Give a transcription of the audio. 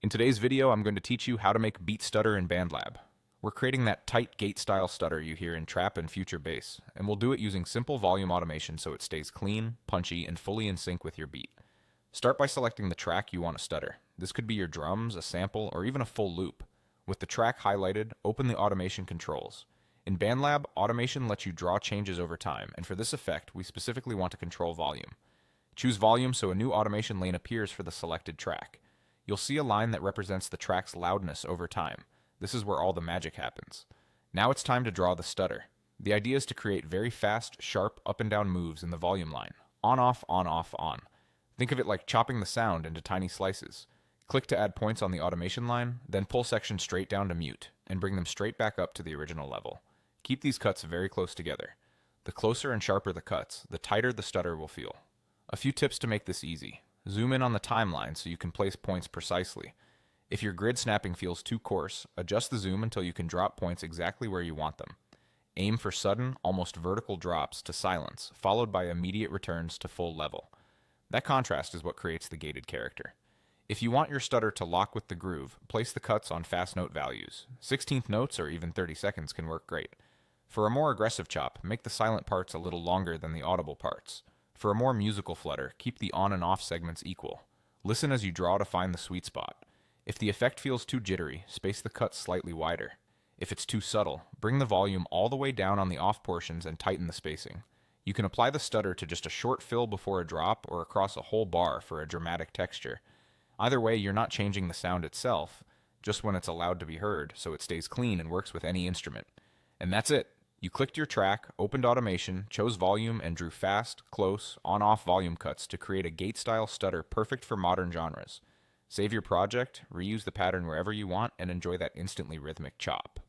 In today's video, I'm going to teach you how to make beat stutter in BandLab. We're creating that tight gate-style stutter you hear in trap and future bass, and we'll do it using simple volume automation so it stays clean, punchy, and fully in sync with your beat. Start by selecting the track you want to stutter. This could be your drums, a sample, or even a full loop. With the track highlighted, open the automation controls. In BandLab, automation lets you draw changes over time, and for this effect, we specifically want to control volume. Choose volume so a new automation lane appears for the selected track. You'll see a line that represents the track's loudness over time. This is where all the magic happens. Now it's time to draw the stutter. The idea is to create very fast, sharp up and down moves in the volume line. On, off, on, off, on. Think of it like chopping the sound into tiny slices. Click to add points on the automation line, then pull sections straight down to mute, and bring them straight back up to the original level. Keep these cuts very close together. The closer and sharper the cuts, the tighter the stutter will feel. A few tips to make this easy. Zoom in on the timeline so you can place points precisely. If your grid snapping feels too coarse, adjust the zoom until you can drop points exactly where you want them. Aim for sudden, almost vertical drops to silence, followed by immediate returns to full level. That contrast is what creates the gated character. If you want your stutter to lock with the groove, place the cuts on fast note values. 16th notes or even 30 seconds can work great. For a more aggressive chop, make the silent parts a little longer than the audible parts. For a more musical flutter, keep the on and off segments equal. Listen as you draw to find the sweet spot. If the effect feels too jittery, space the cuts slightly wider. If it's too subtle, bring the volume all the way down on the off portions and tighten the spacing. You can apply the stutter to just a short fill before a drop or across a whole bar for a dramatic texture. Either way, you're not changing the sound itself, just when it's allowed to be heard, so it stays clean and works with any instrument. And that's it. You clicked your track, opened automation, chose volume, and drew fast, close, on-off volume cuts to create a gate-style stutter perfect for modern genres. Save your project, reuse the pattern wherever you want, and enjoy that instantly rhythmic chop.